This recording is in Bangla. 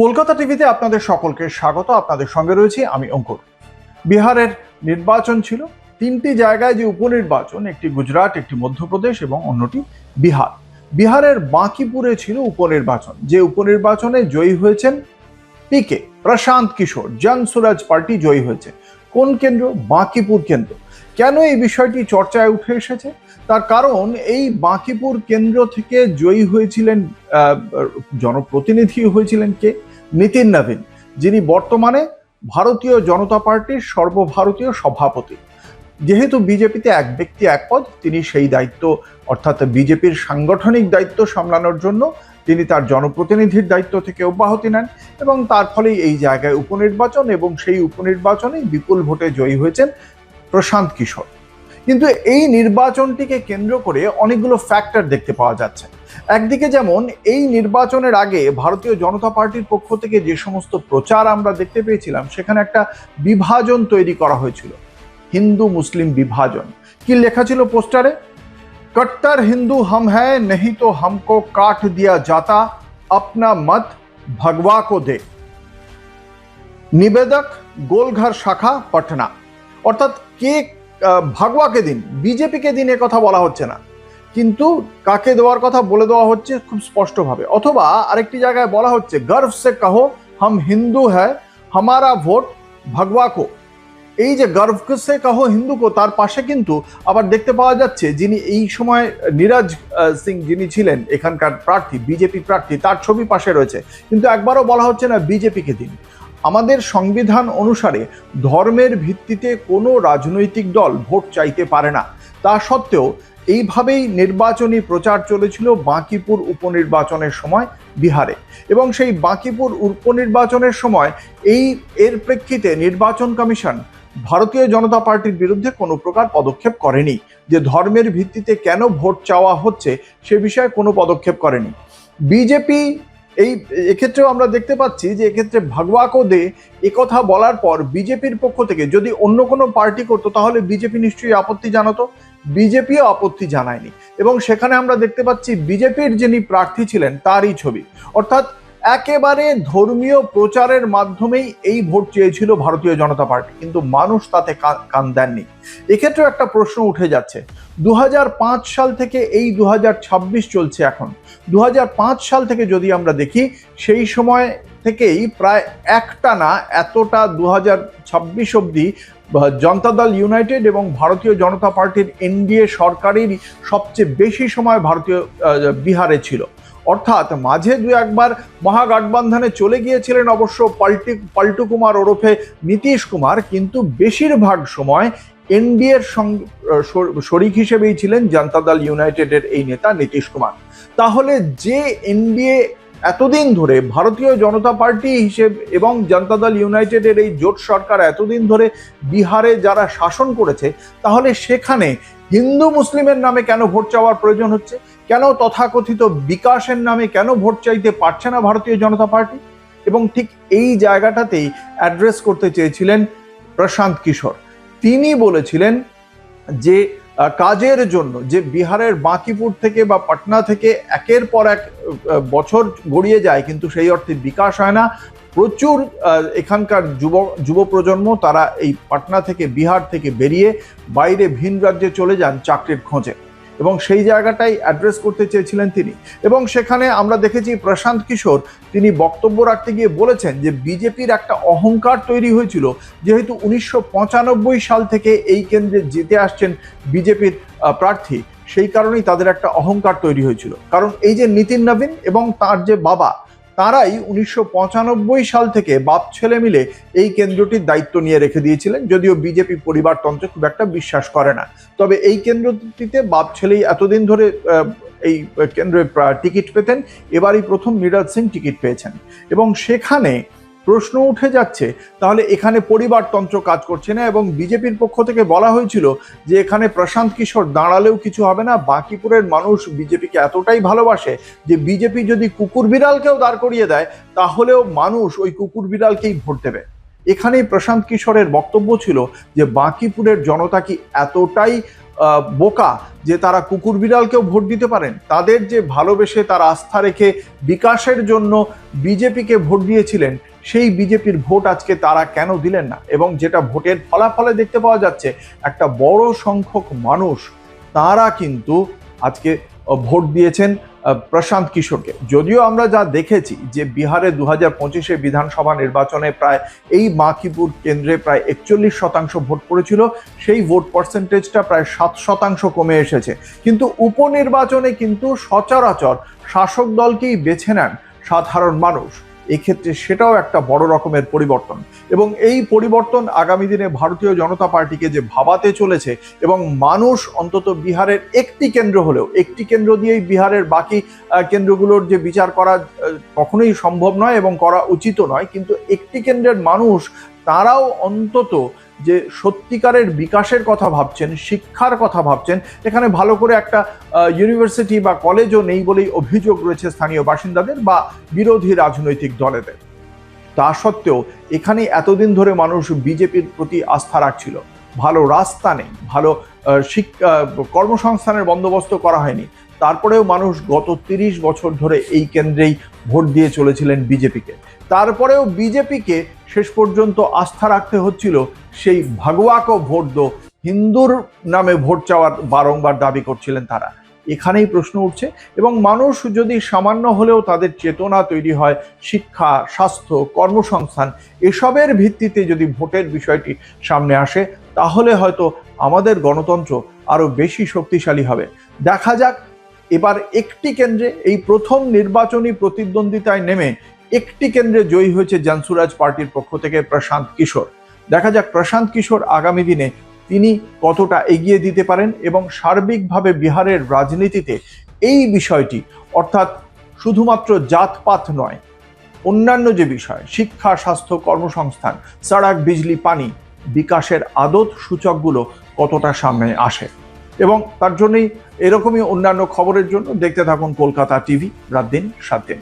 কলকাতা টিভিতে আপনাদের সকলকে স্বাগত। আপনাদের সঙ্গে রয়েছি আমি অঙ্কুর। বিহারের নির্বাচন ছিল, তিনটি জায়গায় যে উপনির্বাচন, একটি গুজরাট, একটি মধ্যপ্রদেশ এবং অন্যটি বিহার। বিহারের বাঁকিপুরে ছিল উপনির্বাচন, যে উপনির্বাচনে জয়ী হয়েছেন পিকে প্রশান্ত কিশোর। জনসুরাজ পার্টি জয়ী হয়েছে। কোন কেন্দ্র? বাঁকিপুর কেন্দ্র। কেন এই বিষয়টি চর্চায় উঠে এসেছে? তার কারণ এই বাঁকিপুর কেন্দ্র থেকে জয়ী হয়েছিলেন, জনপ্রতিনিধি হয়েছিলেন কে? নিতিন নবীন, যিনি বর্তমানে ভারতীয় জনতা পার্টির সর্বভারতীয় সভাপতি। যেহেতু বিজেপিতে এক ব্যক্তি এক পদ, তিনি সেই দায়িত্ব অর্থাৎ বিজেপির সাংগঠনিক দায়িত্ব সামলানোর জন্য তিনি তার জনপ্রতিনিধির দায়িত্ব থেকে অব্যাহতি নেন এবং তার ফলেই এই জায়গায় উপনির্বাচন, এবং সেই উপনির্বাচনে বিপুল ভোটে জয়ী হয়েছেন প্রশান্ত কিশোর। কিন্তু এই নির্বাচনটিকে কেন্দ্র করে অনেকগুলো ফ্যাক্টর দেখতে পাওয়া যাচ্ছে। একদিকে যেমন এই নির্বাচনের আগে ভারতীয় জনতা পার্টির পক্ষ থেকে যে সমস্ত প্রচার আমরা দেখতে পেয়েছিলাম, সেখানে একটা বিভাজন তৈরি করা হয়েছিল, হিন্দু মুসলিম বিভাজন। কি লেখা ছিল পোস্টারে? कट्टर हिंदू हम हैं, नहीं तो हमको काट दिया जाता, अपना मत भगवा को दे। निवेदक गोलघर शाखा पटना। অর্থাৎ কে ভাগওয়াকে দিন, বিজেপিকে দিন, কথা বলা হচ্ছে না, কিন্তু কাকে দেওয়ার কথা বলে দেওয়া হচ্ছে খুব স্পষ্টভাবে। অথবা আরেকটি জায়গায় বলা হচ্ছে গর্ব সে কহো হাম হিন্দু হ্যায়, হামারা ভোট ভগওয়া কো। এই যে গর্ব সে কহো হিন্দু কো, তার পাশে কিন্তু আবার দেখতে পাওয়া যাচ্ছে যিনি এই সময় নীরজ সিং, যিনি ছিলেন এখানকার প্রার্থী, বিজেপি প্রার্থী, তার ছবি পাশে রয়েছে, কিন্তু একবারও বলা হচ্ছে না বিজেপিকে দিন। আমাদের সংবিধান অনুসারে ধর্মের ভিত্তিতে কোনো রাজনৈতিক দল ভোট চাইতে পারে না। তা সত্ত্বেও এইভাবেই নির্বাচনী প্রচার চলেছিল বাঁকিপুর উপনির্বাচনের সময় বিহারে, এবং সেই বাঁকিপুর উপনির্বাচনের সময় এর প্রেক্ষিতে নির্বাচন কমিশন ভারতীয় জনতা পার্টির বিরুদ্ধে কোনো প্রকার পদক্ষেপ করেনি। যে ধর্মের ভিত্তিতে কেন ভোট চাওয়া হচ্ছে সে বিষয়ে কোনো পদক্ষেপ করেনি বিজেপি। এক্ষেত্রেও আমরা দেখতে পাচ্ছি যে এক্ষেত্রে ভগওয়াকো দে একথা বলার পর বিজেপির পক্ষ থেকে যদি অন্য কোনো পার্টি করতো তাহলে বিজেপি নিশ্চয়ই আপত্তি জানাতো। বিজেপিও আপত্তি জানায়নি, এবং সেখানে আমরা দেখতে পাচ্ছি বিজেপির যিনি প্রার্থী ছিলেন তারই ছবি। অর্থাৎ একেবারে ধর্মীয় প্রচারের মাধ্যমেই এই ভোট চেয়েছিল ভারতীয় জনতা পার্টি, কিন্তু মানুষ তাতে কান দেননি। এক্ষেত্রেও একটা প্রশ্ন উঠে যাচ্ছে, 2005 সাল থেকে এই 2026 চলছে এখন। 2005 সাল থেকে যদি আমরা দেখি, সেই সময় থেকেই প্রায় একটানা এতটা 2026 অবধি জনতা দল ইউনাইটেড এবং ভারতীয় জনতা পার্টির এনডিএ সরকারেরই সবচেয়ে বেশি সময় ভারতীয় বিহারে ছিল। অর্থাৎ মাঝে দু একবার মহাগঠবন্ধনে চলে গিয়েছিলেন অবশ্য পাল্টু কুমার ওরফে নীতিশ কুমার, কিন্তু বেশিরভাগ সময় এনডিএর শরিক হিসেবেই ছিলেন জনতা দল ইউনাইটেডের এই নেতা নীতিশ কুমার। তাহলে যে এনডিএ এতদিন ধরে ভারতীয় জনতা পার্টি হিসেবে এবং জনতা দল ইউনাইটেডের এই জোট সরকার এতদিন ধরে বিহারে যারা শাসন করেছে, তাহলে সেখানে হিন্দু মুসলিমের নামে কেন ভোট চাওয়ার প্রয়োজন হচ্ছে? কেন তথাকথিত বিকাশের নামে কেন ভোট চাইতে পারছে না ভারতীয় জনতা পার্টি? এবং ঠিক এই জায়গাটাতেই অ্যাড্রেস করতে চেয়েছিলেন প্রশান্ত কিশোর। তিনি বলেছিলেন যে কাজের জন্য যে বিহারের বাঁকিপুর থেকে বা পাটনা থেকে একের পর এক বছর গড়িয়ে যায়, কিন্তু সেই অর্থে বিকাশ হয় না। প্রচুর এখানকার যুব প্রজন্ম তারা এই পাটনা থেকে, বিহার থেকে বেরিয়ে বাইরে ভিন রাজ্যে চলে যান চাকরির খোঁজে, এবং সেই জায়গাটাই অ্যাড্রেস করতে চেয়েছিলেন তিনি। এবং সেখানে আমরা দেখেছি প্রশান্ত কিশোর তিনি বক্তব্য রাখতে গিয়ে বলেছেন যে বিজেপির একটা অহংকার তৈরি হয়েছিল, যেহেতু 1995 সাল থেকে এই কেন্দ্রে জিতে আসছেন বিজেপির প্রার্থী, সেই কারণেই তাদের একটা অহংকার তৈরি হয়েছিল। কারণ এই যে নিতিন নবীন এবং তার যে বাবা, তারাই 1995 সাল থেকে বাপ ছেলে মিলে এই কেন্দ্রটির দায়িত্ব নিয়ে রেখে দিয়েছিলেন, যদিও বিজেপি পরিবারতন্ত্রে খুব একটা বিশ্বাস করে না। তবে এই কেন্দ্রটিতে বাপ ছেলেই এতদিন ধরে এই কেন্দ্রে টিকিট পেতেন। এবারই প্রথম নীরজ সিং টিকিট পেয়েছেন, এবং সেখানে প্রশ্ন উঠে যাচ্ছে তাহলে এখানে পরিবারতন্ত্র কাজ করছে না। এবং বিজেপির পক্ষ থেকে বলা হয়েছিল যে এখানে প্রশান্ত কিশোর দাঁড়ালেও কিছু হবে না, বাঁকিপুরের মানুষ বিজেপিকে এতটাই ভালোবাসে যে বিজেপি যদি কুকুর বিড়ালকেও দাঁড় করিয়ে দেয় তাহলেও মানুষ ওই কুকুর বিড়ালকেই ভোট দেবে। এখানেই প্রশান্ত কিশোরের বক্তব্য ছিল যে বাঁকিপুরের জনতা কি এতটাই বোকা যে তারা কুকুর বিড়ালকেও ভোট দিতে পারেন? তাদের যে ভালোবেসে তারা আস্থা রেখে বিকাশের জন্য বিজেপিকে ভোট দিয়েছিলেন, সেই বিজেপির ভোট আজকে তারা কেন দিলেন না? এবং যেটা ভোটের ফলাফলে দেখতে পাওয়া যাচ্ছে, একটা বড় সংখ্যক মানুষ তারা কিন্তু আজকে ভোট দিয়েছেন প্রশান্ত কিশোরকে। যদিও আমরা যা দেখেছি যে বিহারে 2025 বিধানসভা নির্বাচনে প্রায় এই মাকিপুর কেন্দ্রে প্রায় 41% ভোট পড়েছিল, সেই ভোট পার্সেন্টেজটা প্রায় 7% কমে এসেছে। কিন্তু উপনির্বাচনে কিন্তু সচরাচর শাসক দলকেই বেছে নেন সাধারণ মানুষ। এক্ষেত্রে সেটাও একটা বড় রকমের পরিবর্তন, এবং এই পরিবর্তন আগামী দিনে ভারতীয় জনতা পার্টিকে যে ভাবাতে চলেছে, এবং মানুষ অন্তত বিহারের একটি কেন্দ্র হলেও, একটি কেন্দ্র দিয়েই বিহারের বাকি কেন্দ্রগুলোর যে বিচার করা কখনোই সম্ভব নয় এবং করা উচিত নয়, কিন্তু একটি কেন্দ্রের মানুষ তারাও অন্তত যে সত্যিকারের বিকাশের কথা ভাবছেন, শিক্ষার কথা ভাবছেন। এখানে ভালো করে একটা ইউনিভার্সিটি বা কলেজও নেই বলেই অভিযোগ রয়েছে স্থানীয় বাসিন্দাদের বা বিরোধী রাজনৈতিক দলেদের। তা সত্ত্বেও এখানে এতদিন ধরে মানুষ বিজেপির প্রতি আস্থা রাখছিল। ভালো রাস্তা নেই, ভালো শিক্ষা কর্মসংস্থানের বন্দোবস্ত করা হয়নি, তারপরেও মানুষ গত 30 বছর ধরে এই কেন্দ্রেই ভোট দিয়ে চলেছিলেন বিজেপিকে। তারপরেও বিজেপিকে শেষ পর্যন্ত আস্থা রাখতে হচ্ছিল সেই ভাগওয়াকো ভোট দো, হিন্দুর নামে ভোট চাওয়ার বারংবার দাবি করছিলেন তারা। এখানেই প্রশ্ন উঠছে, এবং মানুষ যদি সামান্য হলেও তাদের চেতনা তৈরি হয় শিক্ষা, স্বাস্থ্য, কর্মসংস্থান এসবের ভিত্তিতে যদি ভোটের বিষয়টি সামনে আসে, তাহলে হয়তো আমাদের গণতন্ত্র আরো বেশি শক্তিশালী হবে। দেখা যাক এবার একটি কেন্দ্রে, এই প্রথম নির্বাচনী প্রতিদ্বন্দ্বিতায় নেমে একটি কেন্দ্রে জয়ী হয়েছে জনসুরাজ পার্টির পক্ষ থেকে প্রশান্ত কিশোর। দেখা যাক প্রশান্ত কিশোর আগামী দিনে তিনি কতটা এগিয়ে দিতে পারেন, এবং সার্বিকভাবে বিহারের রাজনীতিতে এই বিষয়টি, অর্থাৎ শুধুমাত্র জাতপাত নয়, অন্যান্য যে বিষয় শিক্ষা, স্বাস্থ্য, কর্মসংস্থান, সড়ক, বিজলি, পানি, বিকাশের আদত সূচকগুলো কতটা সামনে আসে। এবং তার জন্যই এরকমই অন্যান্য খবরের জন্য দেখতে থাকুন কলকাতা টিভি, রাত দিন 7 দিন।